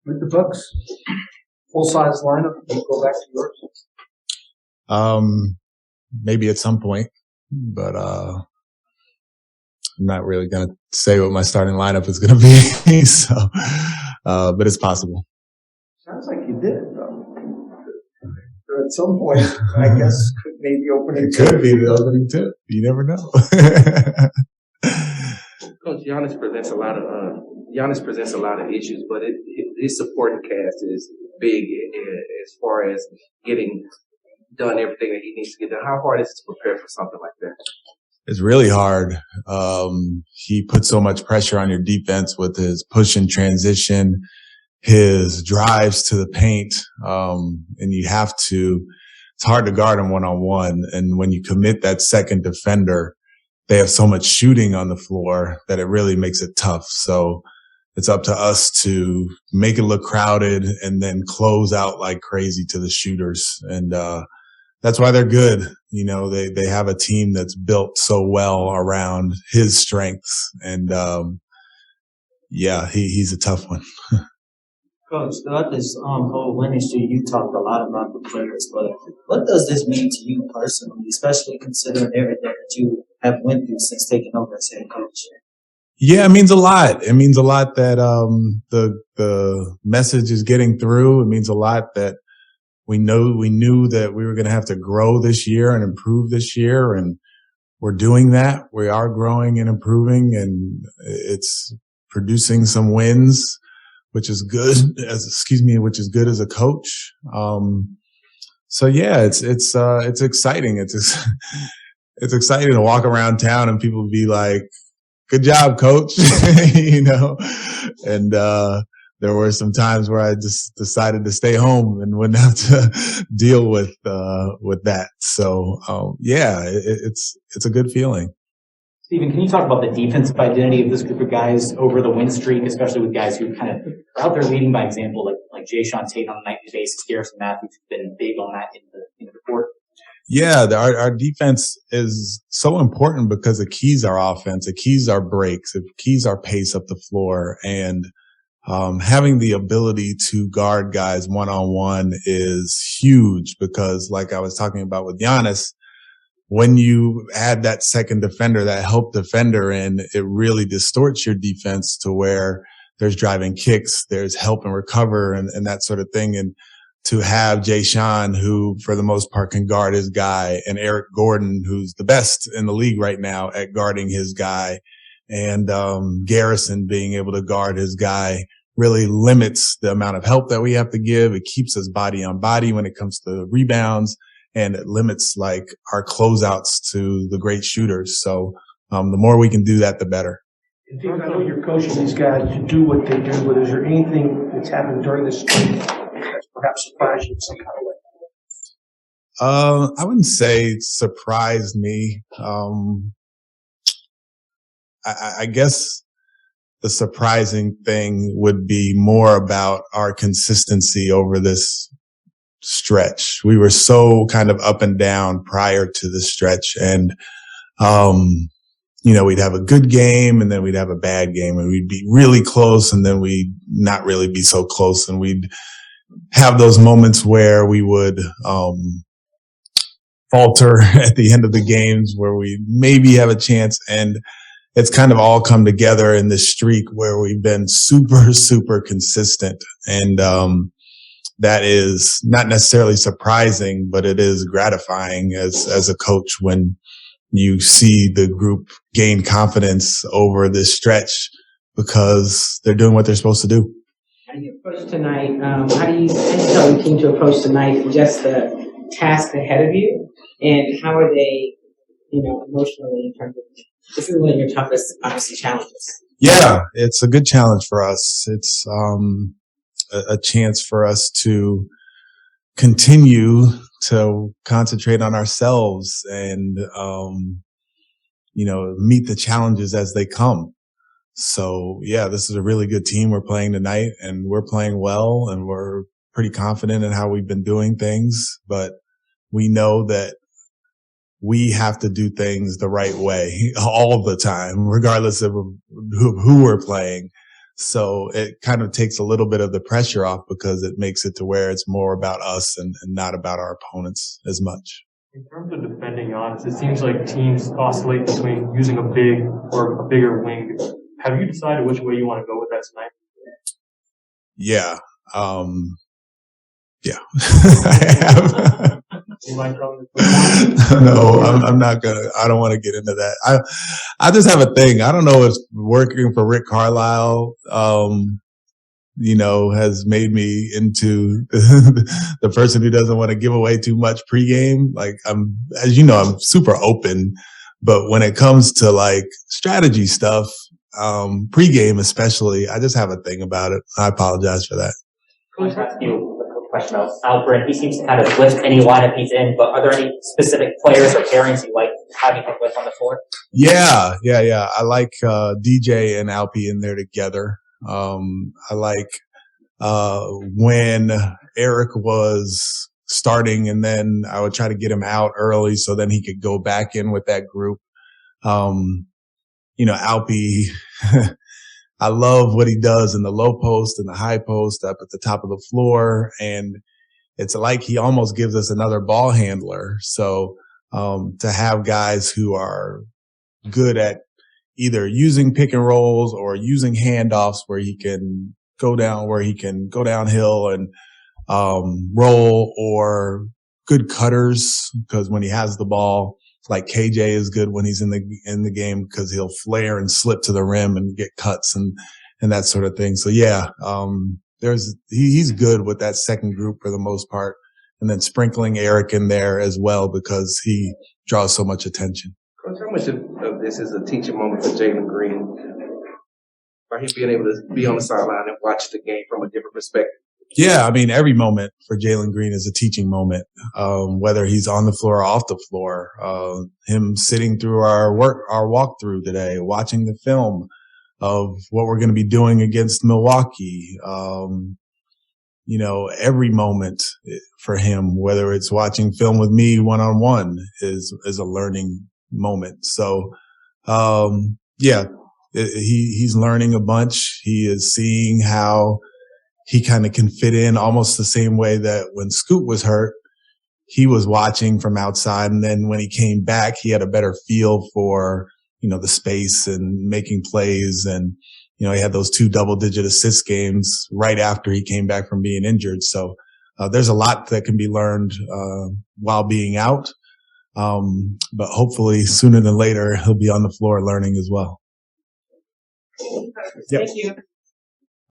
With the Bucks, full-size lineup, we'll go back to yours. Maybe at some point, but I'm not really going to say what my starting lineup is going to be. So, but it's possible. Sounds like you did, though. So at some point, I guess, could maybe opening. It could be the opening tip. You never know. Coach, Giannis presents a lot of issues, but his supporting cast is big as far as getting done everything that he needs to get done. How hard is it to prepare for something like that? It's really hard. He puts so much pressure on your defense with his push and transition, his drives to the paint, and it's hard to guard him one-on-one. And when you commit that second defender, they have so much shooting on the floor that it really makes it tough. So it's up to us to make it look crowded and then close out like crazy to the shooters. And, that's why they're good. You know, they have a team that's built so well around his strengths. And, he's a tough one. Coach, throughout this whole winning streak, you talked a lot about the players, but what does this mean to you personally, especially considering everything that you have went through since taking over as head coach? Yeah, it means a lot. It means a lot that the message is getting through. It means a lot that we knew that we were going to have to grow this year and improve this year, and we're doing that. We are growing and improving, and it's producing some wins, which is good which is good as a coach. So yeah, it's exciting. It's exciting to walk around town and people be like, "Good job, coach," you know, and, there were some times where I just decided to stay home and wouldn't have to deal with that. So, it's a good feeling. Stephen, can you talk about the defensive identity of this group of guys over the win streak, especially with guys who kind of are out there leading by example, like Jayshawn Tate on a nightly basis, Garrison Matthews has been big on that in the court? Yeah, our defense is so important because it keys our offense, it keys our breaks, it keys our pace up the floor, and having the ability to guard guys one-on-one is huge because, like I was talking about with Giannis, when you add that second defender, that help defender in, it really distorts your defense to where there's driving kicks, there's help and recover and that sort of thing. And to have Jayshawn, who for the most part can guard his guy, and Eric Gordon, who's the best in the league right now at guarding his guy, and Garrison being able to guard his guy, really limits the amount of help that we have to give. It keeps us body on body when it comes to rebounds, and it limits like our closeouts to the great shooters. So the more we can do that, the better. I know you're coaching these guys to do what they do, but is there anything that's happened during this streak that's perhaps surprised you in some kind of way? I wouldn't say it surprised me. I guess the surprising thing would be more about our consistency over this stretch. We were so kind of up and down prior to the stretch, and we'd have a good game and then we'd have a bad game, and we'd be really close and then we'd not really be so close, and we'd have those moments where we would falter at the end of the games where we maybe have a chance. And it's kind of all come together in this streak where we've been super, super consistent. And that is not necessarily surprising, but it is gratifying as a coach when you see the group gain confidence over this stretch because they're doing what they're supposed to do. How do you approach tonight? How do you tell the team to approach tonight and just the task ahead of you? And how are they, emotionally in terms of this is one of your toughest, obviously, challenges? Yeah, it's a good challenge for us. It's a chance for us to continue to concentrate on ourselves and, meet the challenges as they come. So, yeah, this is a really good team we're playing tonight, and we're playing well, and we're pretty confident in how we've been doing things. But we know that we have to do things the right way all the time, regardless of who we're playing. So it kind of takes a little bit of the pressure off because it makes it to where it's more about us and not about our opponents as much. In terms of defending Giannis, it seems like teams oscillate between using a big or a bigger wing. Have you decided which way you want to go with that tonight? Yeah. Yeah. I have. You mind telling us? No, I'm not I don't want to get into that. I just have a thing. I don't know if working for Rick Carlisle, has made me into the person who doesn't want to give away too much pregame. Like I'm super open, but when it comes to like strategy stuff, pregame especially, I just have a thing about it. I apologize for that. Coach, ask you a question about Alfred. He seems to kind of lift any lineup he's in, but are there any specific players or pairings you like having him with on the floor? Yeah. I like DJ and Alpy in there together. I like when Eric was starting, and then I would try to get him out early so then he could go back in with that group. Alpy, I love what he does in the low post and the high post up at the top of the floor. And it's like he almost gives us another ball handler. So, to have guys who are good at either using pick and rolls or using handoffs where he can go downhill and, roll, or good cutters. Because when he has the ball, like KJ is good when he's in the game because he'll flare and slip to the rim and get cuts and that sort of thing. So yeah, he's good with that second group for the most part, and then sprinkling Eric in there as well because he draws so much attention. Coach, how much of this is a teaching moment for Jalen Green? By him being able to be on the sideline and watch the game from a different perspective? Yeah, I mean, every moment for Jalen Green is a teaching moment, whether he's on the floor or off the floor. Him sitting through our walkthrough today, watching the film of what we're going to be doing against Milwaukee. Every moment for him, whether it's watching film with me one-on-one, is a learning moment. So, he's learning a bunch. He is seeing how he kind of can fit in almost the same way that when Scoot was hurt, he was watching from outside. And then when he came back, he had a better feel for, the space and making plays. And, he had those 2 double-digit assist games right after he came back from being injured. So, there's a lot that can be learned, while being out. But hopefully sooner than later, he'll be on the floor learning as well. Thank you.